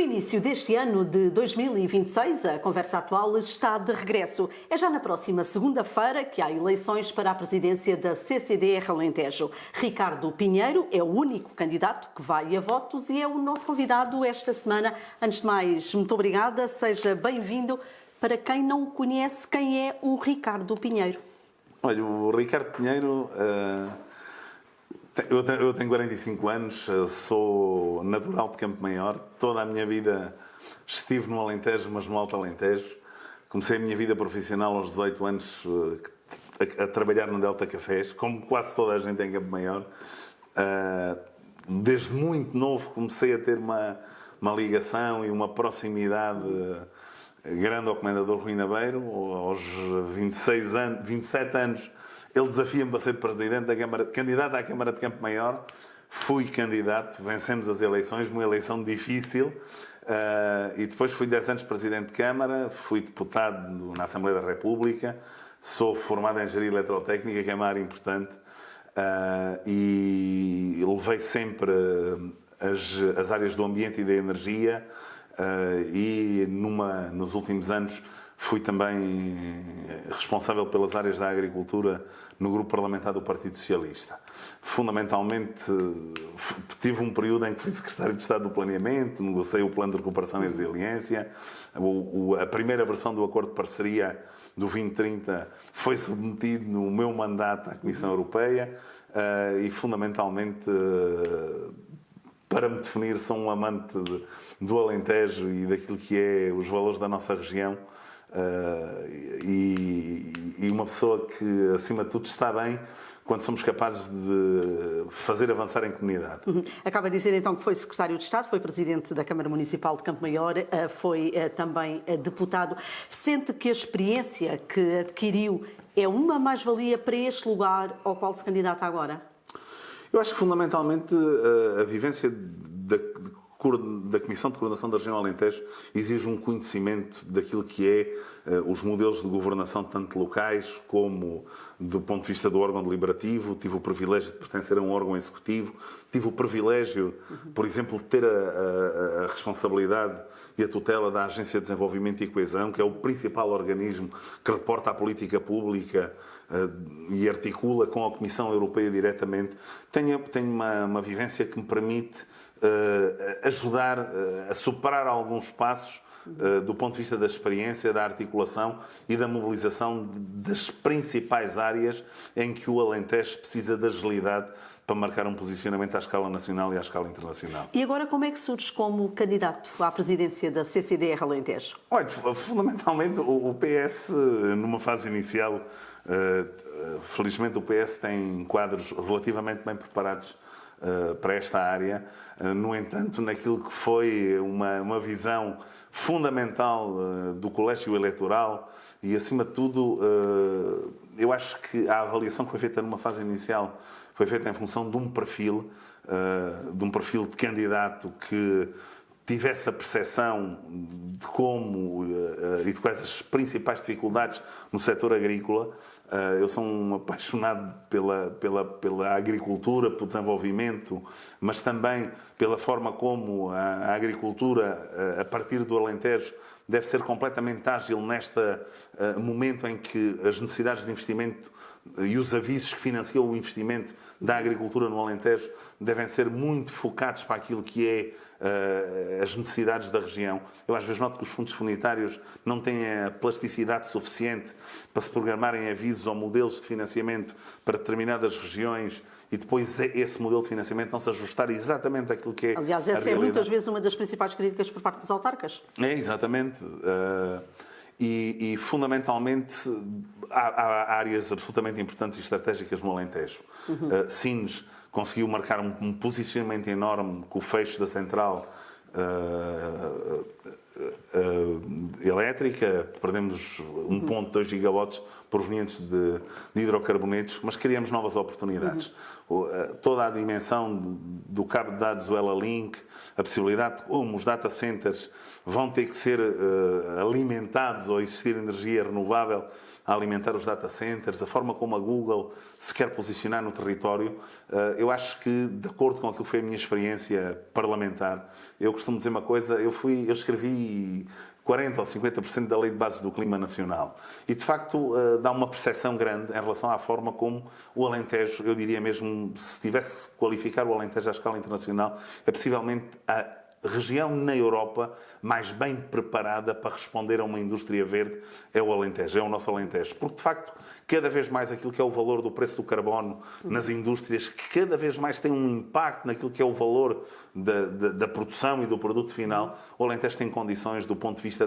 início deste ano de 2026, a conversa atual está de regresso. É já na próxima segunda-feira que há eleições para a presidência da CCDR Alentejo. Ricardo Pinheiro é o único candidato que vai a votos e é o nosso convidado esta semana. Antes de mais, muito obrigada, seja bem-vindo. Para quem não o conhece, quem é o Ricardo Pinheiro? Olha, o Ricardo Pinheiro, eu tenho 45 anos, sou natural de Campo Maior. Toda a minha vida estive no Alentejo, mas no Alto Alentejo. Comecei a minha vida profissional aos 18 anos a trabalhar no Delta Cafés, como quase toda a gente em Campo Maior. Desde muito novo comecei a ter uma ligação e uma proximidade grande ao Comendador Rui Nabeiro. Aos 27 anos, ele desafia-me para ser presidente da Câmara, candidato à Câmara de Campo Maior. Fui candidato, vencemos as eleições, uma eleição difícil. E depois fui 10 anos presidente de Câmara, fui deputado na Assembleia da República, sou formado em Engenharia Eletrotécnica, que é uma área importante, e levei sempre as áreas do ambiente e da energia. E nos últimos anos fui também responsável pelas áreas da agricultura no grupo parlamentar do Partido Socialista. Fundamentalmente, tive um período em que fui secretário de Estado do Planeamento, negociei o Plano de Recuperação e Resiliência. A primeira versão do Acordo de Parceria do 2030 foi submetido no meu mandato à Comissão Europeia e, fundamentalmente, para me definir, sou um amante do Alentejo e daquilo que é os valores da nossa região e uma pessoa que, acima de tudo, está bem quando somos capazes de fazer avançar em comunidade. Acaba de dizer então que foi secretário de Estado, foi presidente da Câmara Municipal de Campo Maior, foi também deputado. Sente que a experiência que adquiriu é uma mais-valia para este lugar ao qual se candidata agora? Eu acho que, fundamentalmente, a vivência da Comissão de Coordenação da Região Alentejo exige um conhecimento daquilo que é os modelos de governação, tanto locais como do ponto de vista do órgão deliberativo. Tive o privilégio de pertencer a um órgão executivo, tive o privilégio, por exemplo, de ter a responsabilidade e a tutela da Agência de Desenvolvimento e Coesão, que é o principal organismo que reporta a política pública e articula com a Comissão Europeia diretamente. Tenho uma vivência que me permite ajudar a superar alguns passos do ponto de vista da experiência, da articulação e da mobilização das principais áreas em que o Alentejo precisa de agilidade para marcar um posicionamento à escala nacional e à escala internacional. E agora como é que surge como candidato à presidência da CCDR Alentejo? Olha, fundamentalmente o PS, numa fase inicial, felizmente o PS tem quadros relativamente bem preparados para esta área. No entanto, naquilo que foi uma visão fundamental do colégio eleitoral e, acima de tudo, eu acho que a avaliação que foi feita numa fase inicial foi feita em função de um perfil de candidato que tivesse a percepção de como e de quais as principais dificuldades no setor agrícola. Eu sou um apaixonado pela agricultura, pelo desenvolvimento, mas também pela forma como a agricultura, a partir do Alentejo, deve ser completamente ágil neste momento em que as necessidades de investimento e os avisos que financiam o investimento da agricultura no Alentejo devem ser muito focados para aquilo que é as necessidades da região. Eu às vezes noto que os fundos comunitários não têm a plasticidade suficiente para se programarem avisos ou modelos de financiamento para determinadas regiões e depois esse modelo de financiamento não se ajustar exatamente àquilo que é. Aliás, essa é muitas vezes uma das principais críticas por parte dos autarcas. É, exatamente. E fundamentalmente há áreas absolutamente importantes e estratégicas no Alentejo. Sines conseguiu marcar um posicionamento enorme com o fecho da central elétrica. Perdemos 1,2 gigawatts provenientes de hidrocarbonetos, mas criamos novas oportunidades. Toda a dimensão do cabo de dados, o Ela-Link, a possibilidade de como os data centers vão ter que ser alimentados ou existir energia renovável a alimentar os data centers, a forma como a Google se quer posicionar no território. Eu acho que, de acordo com aquilo que foi a minha experiência parlamentar, eu costumo dizer uma coisa, eu escrevi 40% ou 50% da Lei de Bases do Clima Nacional. E, de facto, dá uma percepção grande em relação à forma como o Alentejo, eu diria mesmo, se tivesse que qualificar o Alentejo à escala internacional, é possivelmente a região na Europa mais bem preparada para responder a uma indústria verde é o Alentejo, é o nosso Alentejo. Porque, de facto, cada vez mais aquilo que é o valor do preço do carbono nas indústrias, que cada vez mais tem um impacto naquilo que é o valor da produção e do produto final, o Alentejo tem condições, do ponto de vista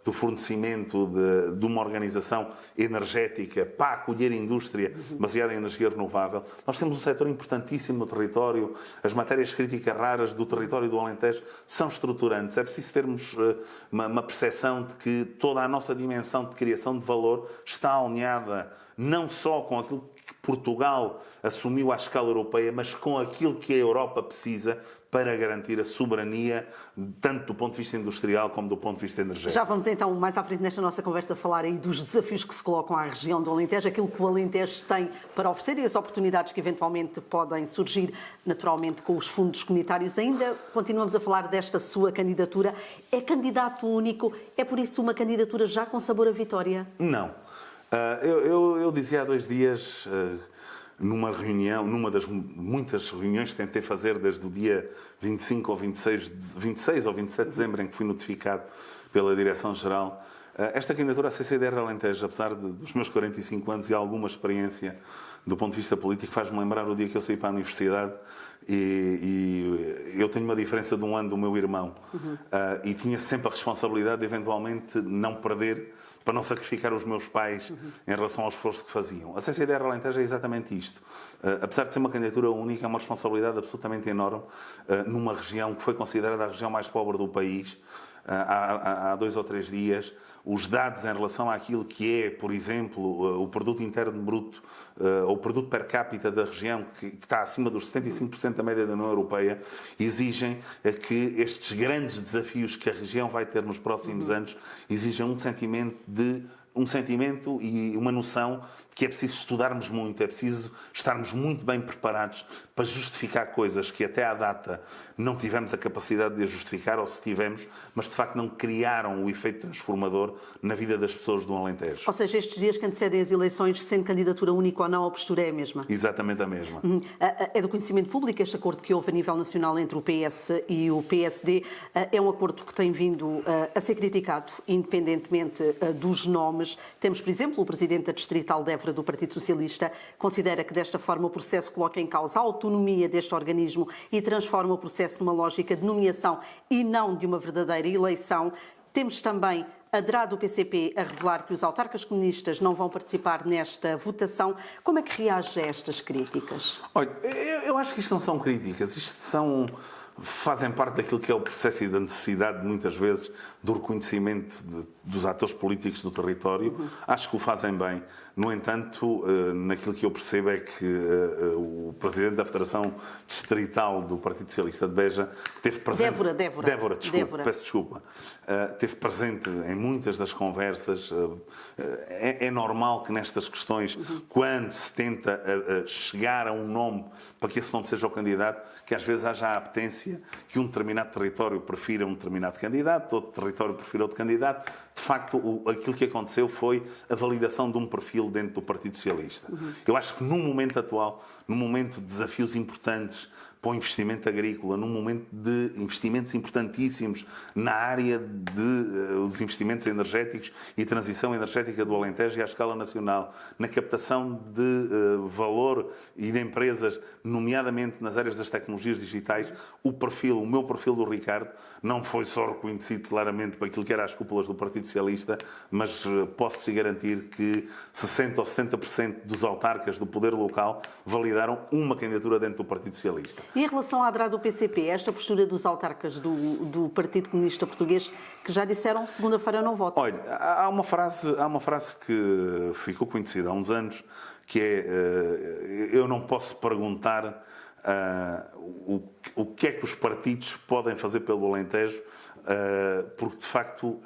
do fornecimento de uma organização energética para acolher a indústria baseada em energia renovável. Nós temos um setor importantíssimo no território, as matérias críticas raras do território do Alentejo são estruturantes. É preciso termos uma percepção de que toda a nossa dimensão de criação de valor está alinhada não só com aquilo que Portugal assumiu à escala europeia, mas com aquilo que a Europa precisa para garantir a soberania, tanto do ponto de vista industrial como do ponto de vista energético. Já vamos então, mais à frente nesta nossa conversa, falar aí dos desafios que se colocam à região do Alentejo, aquilo que o Alentejo tem para oferecer e as oportunidades que eventualmente podem surgir, naturalmente, com os fundos comunitários. Ainda continuamos a falar desta sua candidatura. É candidato único? É por isso uma candidatura já com sabor a vitória? Não. Eu dizia há 2 dias, numa reunião, numa das muitas reuniões que tentei fazer desde o dia 25 ou 26 ou 27 de dezembro, em que fui notificado pela Direção-Geral, esta candidatura à CCDR Alentejo, apesar dos meus 45 anos e alguma experiência do ponto de vista político, faz-me lembrar o dia que eu saí para a universidade e eu tenho uma diferença de 1 ano do meu irmão e tinha sempre a responsabilidade de eventualmente não perder, para não sacrificar os meus pais em relação ao esforço que faziam. A CCDR Alentejo é exatamente isto. Apesar de ser uma candidatura única, é uma responsabilidade absolutamente enorme numa região que foi considerada a região mais pobre do país há 2 ou 3 dias. Os dados em relação àquilo que é, por exemplo, o produto interno bruto, ou o produto per capita da região, que está acima dos 75% da média da União Europeia, exigem que estes grandes desafios que a região vai ter nos próximos anos exigem um sentimento e uma noção que é preciso estudarmos muito, é preciso estarmos muito bem preparados para justificar coisas que até à data não tivemos a capacidade de justificar, ou se tivemos, mas de facto não criaram o efeito transformador na vida das pessoas do Alentejo. Ou seja, estes dias que antecedem as eleições, sendo candidatura única ou não, a postura é a mesma? Exatamente a mesma. É do conhecimento público este acordo que houve a nível nacional entre o PS e o PSD. É um acordo que tem vindo a ser criticado, independentemente dos nomes. Temos, por exemplo, o presidente da Distrital de Évora do Partido Socialista considera que desta forma o processo coloca em causa a autonomia deste organismo e transforma o processo numa lógica de nomeação e não de uma verdadeira eleição. Temos também a DRA do PCP a revelar que os autarcas comunistas não vão participar nesta votação. Como é que reage a estas críticas? Olha, eu acho que isto não são críticas, fazem parte daquilo que é o processo e da necessidade, muitas vezes, do reconhecimento dos atores políticos do território. Acho que o fazem bem. No entanto, naquilo que eu percebo é que o presidente da Federação Distrital do Partido Socialista de Beja teve presente... Débora. Peço desculpa. Teve presente em muitas das conversas. É normal que nestas questões, quando se tenta chegar a um nome para que esse nome seja o candidato, que às vezes haja a apetência que um determinado território prefira um determinado candidato, outro território prefira outro candidato. De facto, aquilo que aconteceu foi a validação de um perfil dentro do Partido Socialista. Eu acho que no momento atual, num momento de desafios importantes para o investimento agrícola, num momento de investimentos importantíssimos na área dos investimentos energéticos e transição energética do Alentejo e à escala nacional, na captação de valor e de empresas, nomeadamente nas áreas das tecnologias digitais, o meu perfil do Ricardo, não foi só reconhecido claramente para aquilo que era as cúpulas do Partido Socialista, mas posso-te garantir que 60% ou 70% dos autarcas do poder local validaram uma candidatura dentro do Partido Socialista. E em relação à DRA do PCP, esta postura dos autarcas do Partido Comunista Português, que já disseram segunda-feira não votam? Olha, há uma frase que ficou conhecida há uns anos, que é: eu não posso perguntar o que é que os partidos podem fazer pelo Alentejo, porque de facto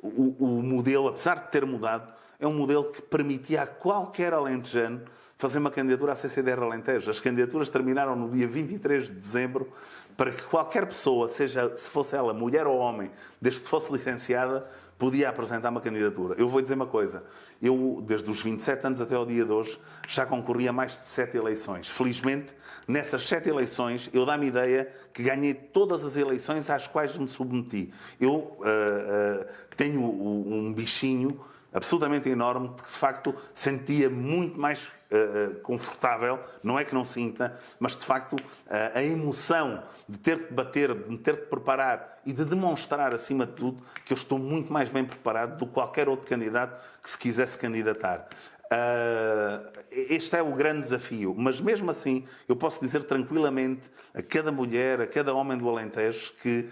o modelo, apesar de ter mudado, é um modelo que permitia a qualquer alentejano fazer uma candidatura à CCDR Alentejo. As candidaturas terminaram no dia 23 de dezembro para que qualquer pessoa, seja se fosse ela mulher ou homem, desde que fosse licenciada, podia apresentar uma candidatura. Eu vou dizer uma coisa. Eu, desde os 27 anos até ao dia de hoje, já concorri a mais de 7 eleições. Felizmente, nessas 7 eleições, eu dá-me ideia que ganhei todas as eleições às quais me submeti. Eu tenho um bichinho absolutamente enorme, que de facto sentia muito mais confortável, não é que não sinta, mas de facto a emoção de ter que debater, de me ter que preparar e de demonstrar, acima de tudo, que eu estou muito mais bem preparado do que qualquer outro candidato que se quisesse candidatar. Este é o grande desafio, mas mesmo assim eu posso dizer tranquilamente a cada mulher, a cada homem do Alentejo que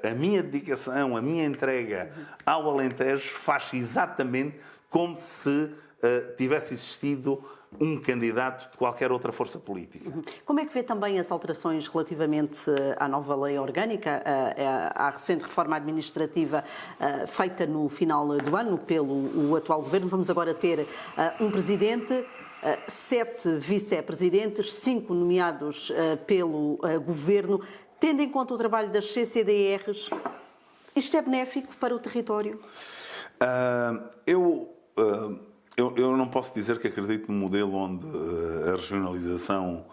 a minha dedicação, a minha entrega ao Alentejo faz exatamente como se tivesse existido um candidato de qualquer outra força política. Como é que vê também as alterações relativamente à nova lei orgânica, à recente reforma administrativa feita no final do ano pelo atual governo? Vamos agora ter um presidente, 7 vice-presidentes, 5 nomeados pelo governo. Tendo em conta o trabalho das CCDRs, isto é benéfico para o território? Eu não posso dizer que acredito num modelo onde a regionalização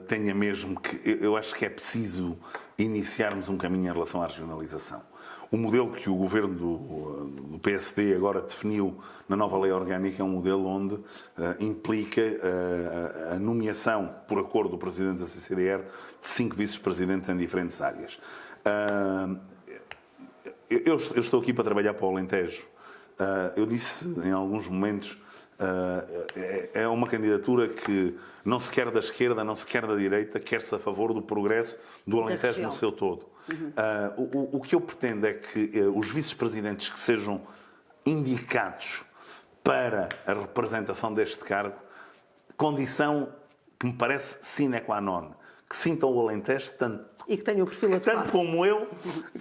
tenha mesmo que... Eu acho que é preciso iniciarmos um caminho em relação à regionalização. O modelo que o governo do PSD agora definiu na nova lei orgânica é um modelo onde implica a nomeação, por acordo do presidente da CCDR, de 5 vice-presidentes em diferentes áreas. Eu estou aqui para trabalhar para o Alentejo. Eu disse em alguns momentos, é uma candidatura que não se quer da esquerda, não se quer da direita, quer-se a favor do progresso do Alentejo no seu todo. O que eu pretendo é que os vice-presidentes que sejam indicados para a representação deste cargo, condição que me parece sine qua non, que sintam o Alentejo tanto, e que tenham o perfil adequado, tanto como eu,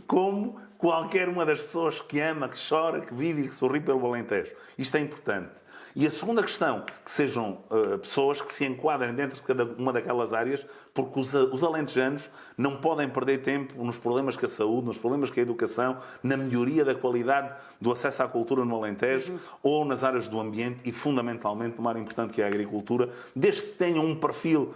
como qualquer uma das pessoas que ama, que chora, que vive e que sorri pelo Alentejo. Isto é importante. E a segunda questão, que sejam pessoas que se enquadrem dentro de cada uma daquelas áreas, porque os alentejanos não podem perder tempo nos problemas com a saúde, nos problemas com a educação, na melhoria da qualidade do acesso à cultura no Alentejo, ou nas áreas do ambiente e, fundamentalmente, numa área importante que é a agricultura, desde que tenham um perfil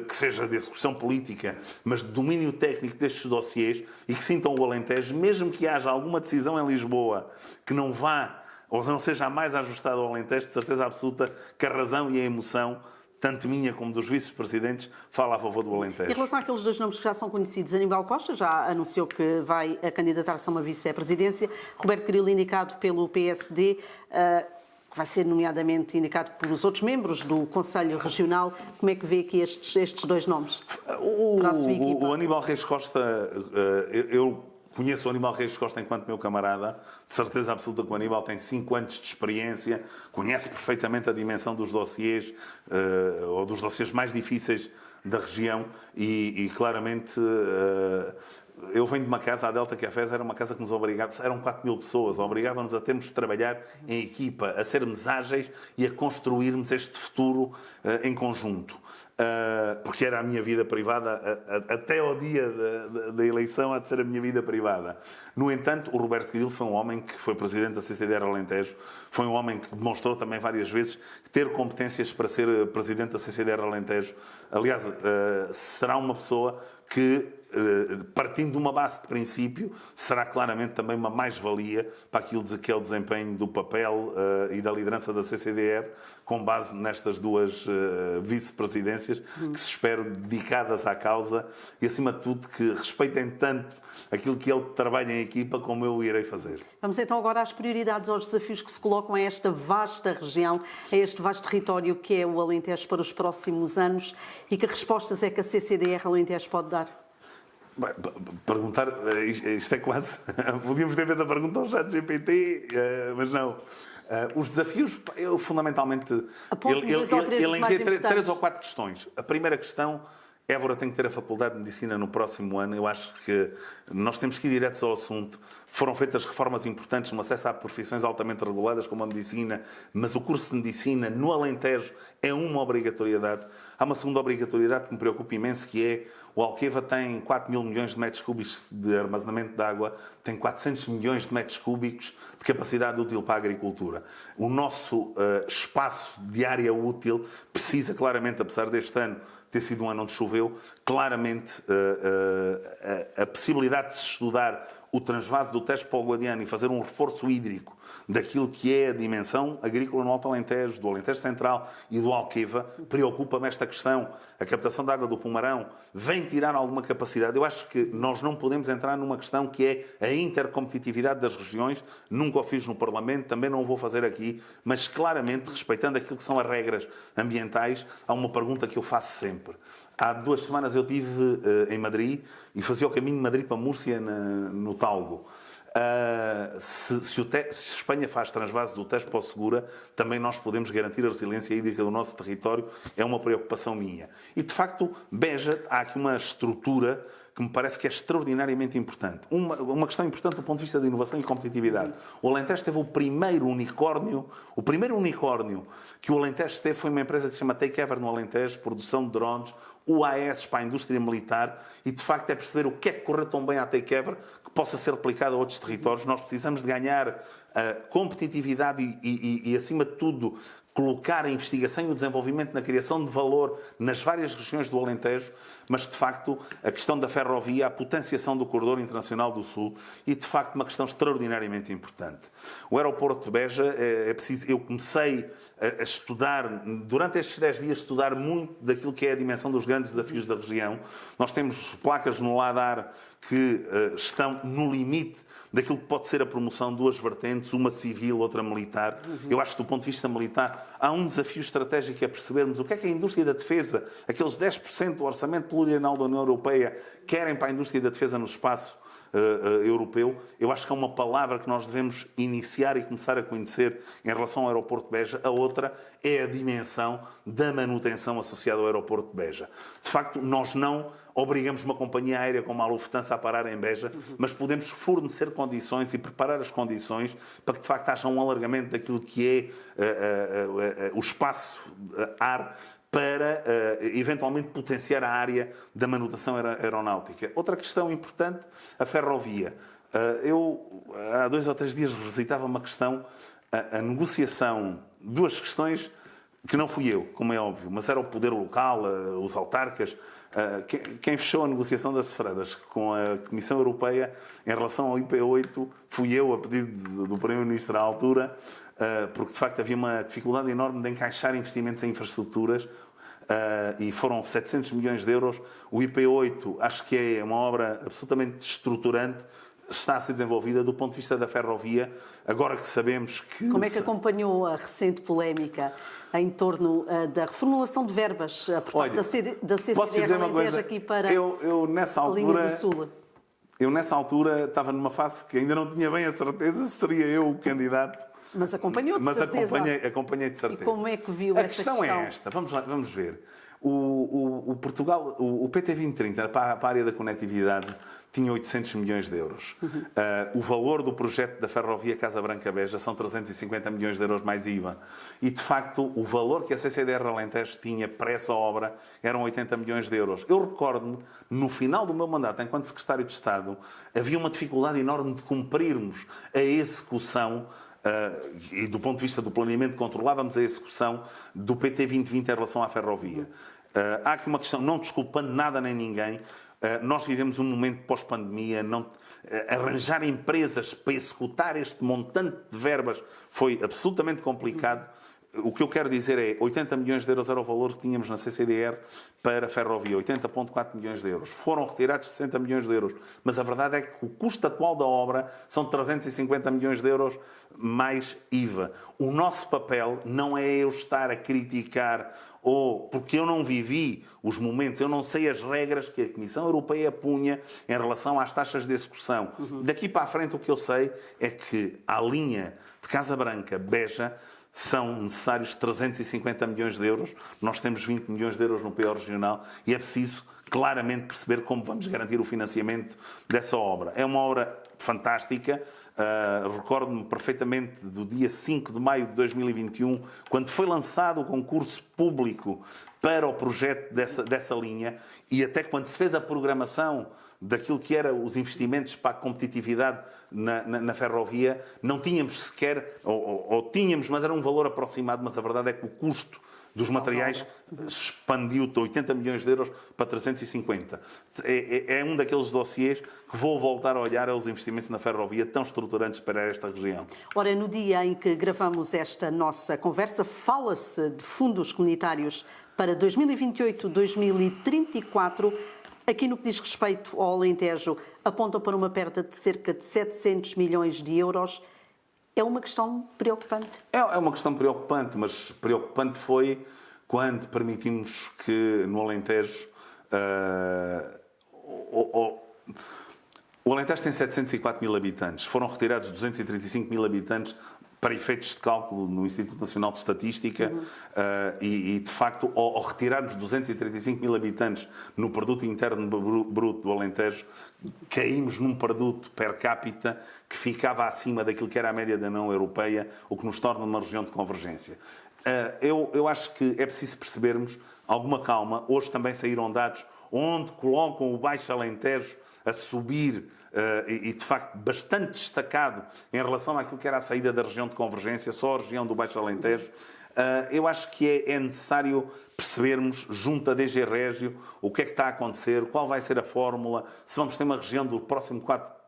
que seja de execução política, mas de domínio técnico destes dossiês e que sintam o Alentejo, mesmo que haja alguma decisão em Lisboa que não vá ou não seja a mais ajustada ao Alentejo, de certeza absoluta que a razão e a emoção, tanto minha como dos vice-presidentes, fala a favor do Alentejo. Em relação àqueles 2 nomes que já são conhecidos, Aníbal Costa já anunciou que vai candidatar-se a uma vice-presidência, Roberto Grilo indicado pelo PSD, que vai ser nomeadamente indicado pelos outros membros do Conselho Regional. Como é que vê aqui estes 2 nomes para a sua equipa? O Aníbal Reis Costa, eu conheço o Aníbal Reis Costa enquanto meu camarada, de certeza absoluta que o Aníbal tem 5 anos de experiência, conhece perfeitamente a dimensão dos dossiês, ou dos dossiês mais difíceis da região e claramente eu venho de uma casa, a Delta Cafés era uma casa que nos obrigava, eram 4.000 pessoas, obrigava-nos a termos de trabalhar em equipa, a sermos ágeis e a construirmos este futuro em conjunto. Porque era a minha vida privada, até ao dia da eleição há de ser a minha vida privada. No entanto, o Roberto Grilo foi um homem que foi presidente da CCDR Alentejo, foi um homem que demonstrou também várias vezes ter competências para ser presidente da CCDR Alentejo. Aliás, será uma pessoa que, partindo de uma base de princípio, será claramente também uma mais-valia para aquilo que é o desempenho do papel e da liderança da CCDR, com base nestas 2 vice-presidências, que se espero dedicadas à causa e, acima de tudo, que respeitem tanto aquilo que ele trabalha em equipa como eu o irei fazer. Vamos então agora às prioridades, aos desafios que se colocam a esta vasta região, a este vasto território que é o Alentejo para os próximos anos, e que respostas é que a CCDR Alentejo pode dar? Perguntar, isto é quase... Podíamos ter feito a pergunta ao ChatGPT, mas não. Os desafios, eu fundamentalmente... Ele elenquei 3 ou 4 questões. A primeira questão Évora tem que ter a Faculdade de Medicina no próximo ano. Eu acho que nós temos que ir diretos ao assunto. Foram feitas reformas importantes no acesso a profissões altamente reguladas, como a medicina, mas o curso de medicina no Alentejo é uma obrigatoriedade. Há uma segunda obrigatoriedade que me preocupa imenso, que é o Alqueva tem 4 mil milhões de metros cúbicos de armazenamento de água, tem 400 milhões de metros cúbicos de capacidade útil para a agricultura. O nosso espaço de área útil precisa claramente, apesar deste ano ter sido um ano onde choveu, claramente a possibilidade de se estudar o transvase do Tejo para o Guadiana e fazer um reforço hídrico daquilo que é a dimensão agrícola no Alto Alentejo, do Alentejo Central e do Alqueva, preocupa-me esta questão. A captação de água do Pumarão vem tirar alguma capacidade. Eu acho que nós não podemos entrar numa questão que é a intercompetitividade das regiões. Nunca o fiz no Parlamento, também não o vou fazer aqui, mas claramente, respeitando aquilo que são as regras ambientais, há uma pergunta que eu faço sempre. Há 2 semanas eu estive em Madrid e fazia o caminho de Madrid para Múrcia no Talgo. Se Espanha faz transvase do Tejo para o Segura, também nós podemos garantir a resiliência hídrica do nosso território. É uma preocupação minha. E, de facto, Beja, há aqui uma estrutura que me parece que é extraordinariamente importante. Uma questão importante do ponto de vista da inovação e competitividade. O Alentejo teve o primeiro unicórnio que o Alentejo teve foi uma empresa que se chama Takeover no Alentejo, produção de drones, UAS para a indústria militar, e de facto é perceber o que é que correu tão bem à Takeover que possa ser replicado a outros territórios. Nós precisamos de ganhar competitividade e, acima de tudo, colocar a investigação e o desenvolvimento na criação de valor nas várias regiões do Alentejo, mas, de facto, a questão da ferrovia, a potenciação do corredor internacional do Sul e, de facto, uma questão extraordinariamente importante. O aeroporto de Beja, eu comecei a estudar, durante estes 10 dias, estudar muito daquilo que é a dimensão dos grandes desafios da região. Nós temos placas no LADAR que estão no limite daquilo que pode ser a promoção de 2 vertentes, uma civil, outra militar. Eu acho que, do ponto de vista militar, há um desafio estratégico a percebermos o que é que a indústria da defesa, aqueles 10% do orçamento plurianual da União Europeia, querem para a indústria da defesa no espaço europeu. Eu acho que é uma palavra que nós devemos iniciar e começar a conhecer em relação ao aeroporto de Beja. A outra é a dimensão da manutenção associada ao aeroporto de Beja. De facto, nós não obrigamos uma companhia aérea como a Lufthansa a parar em Beja, mas podemos fornecer condições e preparar as condições para que, de facto, haja um alargamento daquilo que é o espaço ar para, eventualmente, potenciar a área da manutenção aeronáutica. Outra questão importante, a ferrovia. Eu, há 2 ou 3 dias, revisitava uma questão, a negociação, 2 questões que não fui eu, como é óbvio, mas era o poder local, os autarcas. Quem fechou a negociação das estradas com a Comissão Europeia em relação ao IP8 fui eu, a pedido do Primeiro-Ministro à altura, porque de facto havia uma dificuldade enorme de encaixar investimentos em infraestruturas e foram 700 milhões de euros. O IP8 acho que é uma obra absolutamente estruturante, está a ser desenvolvida do ponto de vista da ferrovia, agora que sabemos que... Como é que acompanhou a recente polémica em torno da reformulação de verbas por parte da CCDR Alentejo aqui para a linha do Sul? Eu, nessa altura, estava numa fase que ainda não tinha bem a certeza se seria eu o candidato. Mas acompanhou de certeza. Mas acompanhei de certeza. E como é que viu essa questão? A questão é esta. Vamos ver. O Portugal, o PT 2030, para a área da conectividade, tinha 800 milhões de euros. O valor do projeto da ferrovia Casa Branca-Beja são 350 milhões de euros mais IVA. E, de facto, o valor que a CCDR Alentejo tinha para essa obra eram 80 milhões de euros. Eu recordo-me, no final do meu mandato, enquanto Secretário de Estado, havia uma dificuldade enorme de cumprirmos a execução e, do ponto de vista do planeamento, controlávamos a execução do PT 2020 em relação à ferrovia. Há aqui uma questão, não desculpando nada nem ninguém, nós vivemos um momento pós-pandemia, arranjar empresas para executar este montante de verbas foi absolutamente complicado. O que eu quero dizer é 80 milhões de euros era o valor que tínhamos na CCDR para a ferrovia, 80,4 milhões de euros. Foram retirados 60 milhões de euros, mas a verdade é que o custo atual da obra são 350 milhões de euros mais IVA. O nosso papel não é eu estar a criticar porque eu não vivi os momentos, eu não sei as regras que a Comissão Europeia punha em relação às taxas de execução. Daqui para a frente o que eu sei é que a linha de Casa Branca-Beja são necessários 350 milhões de euros. Nós temos 20 milhões de euros no PO regional e é preciso claramente perceber como vamos garantir o financiamento dessa obra. É uma obra fantástica. Recordo-me perfeitamente do dia 5 de maio de 2021, quando foi lançado o concurso público para o projeto dessa linha e até quando se fez a programação daquilo que eram os investimentos para a competitividade na ferrovia, não tínhamos sequer, ou tínhamos, mas era um valor aproximado, mas a verdade é que o custo dos materiais expandiu de 80 milhões de euros para 350. É um daqueles dossiês que vou voltar a olhar aos investimentos na ferrovia tão estruturantes para esta região. Ora, no dia em que gravamos esta nossa conversa, fala-se de fundos comunitários para 2028-2034. Aqui no que diz respeito ao Alentejo, apontam para uma perda de cerca de 700 milhões de euros. É uma questão preocupante? É uma questão preocupante, mas preocupante foi quando permitimos que no Alentejo... O Alentejo tem 704 mil habitantes. Foram retirados 235 mil habitantes para efeitos de cálculo no Instituto Nacional de Estatística e, de facto, ao retirarmos 235 mil habitantes no produto interno bruto do Alentejo, caímos num produto per capita que ficava acima daquilo que era a média da União Europeia, o que nos torna uma região de convergência. Eu acho que é preciso percebermos alguma calma. Hoje também saíram dados onde colocam o Baixo Alentejo a subir e, de facto, bastante destacado em relação àquilo que era a saída da região de convergência, só a região do Baixo Alentejo. Eu acho que é necessário percebermos, junto à DG Régio, o que é que está a acontecer, qual vai ser a fórmula, se vamos ter uma região do próximo quadro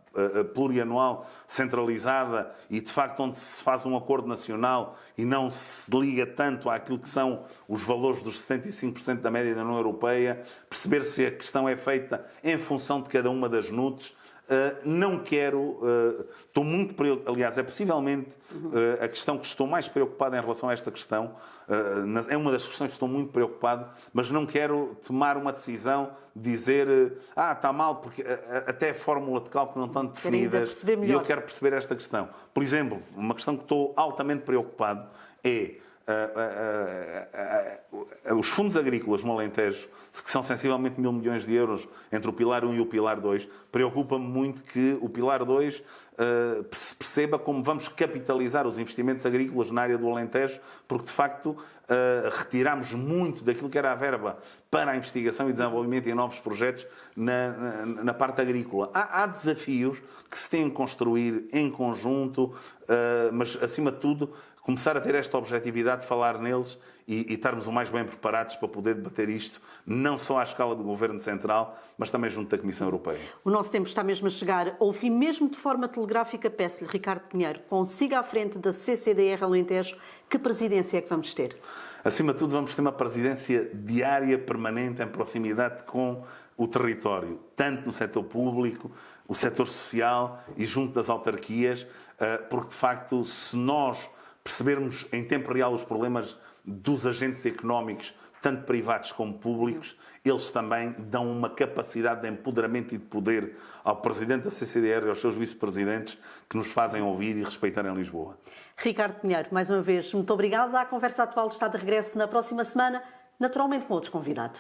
plurianual centralizada e, de facto, onde se faz um acordo nacional e não se liga tanto àquilo que são os valores dos 75% da média da União Europeia, perceber se a questão é feita em função de cada uma das NUTs. Não quero, estou muito preocupado, aliás, é possivelmente a questão que estou mais preocupado em relação a esta questão, é uma das questões que estou muito preocupado, mas não quero tomar uma decisão de dizer está mal, porque até a fórmula de cálculo não estão definidas e eu quero perceber esta questão. Por exemplo, uma questão que estou altamente preocupado é os fundos agrícolas no Alentejo, que são sensivelmente 1.000 milhões de euros entre o Pilar 1 e o Pilar 2, preocupa-me muito que o Pilar 2 se perceba como vamos capitalizar os investimentos agrícolas na área do Alentejo, porque de facto retiramos muito daquilo que era a verba para a investigação e desenvolvimento em novos projetos na parte agrícola. Há desafios que se têm que construir em conjunto, mas acima de tudo começar a ter esta objetividade de falar neles e estarmos o mais bem preparados para poder debater isto, não só à escala do Governo Central, mas também junto da Comissão Europeia. O nosso tempo está mesmo a chegar ao fim, mesmo de forma telegráfica. Peço-lhe, Ricardo Pinheiro, consiga à frente da CCDR Alentejo, que presidência é que vamos ter? Acima de tudo, vamos ter uma presidência diária, permanente, em proximidade com o território, tanto no setor público, o setor social e junto das autarquias, porque, de facto, se nós percebermos em tempo real os problemas dos agentes económicos, tanto privados como públicos, eles também dão uma capacidade de empoderamento e de poder ao Presidente da CCDR e aos seus vice-presidentes que nos fazem ouvir e respeitar em Lisboa. Ricardo Pinheiro, mais uma vez, muito obrigada. A Conversa Atual está de regresso na próxima semana, naturalmente com outro convidado.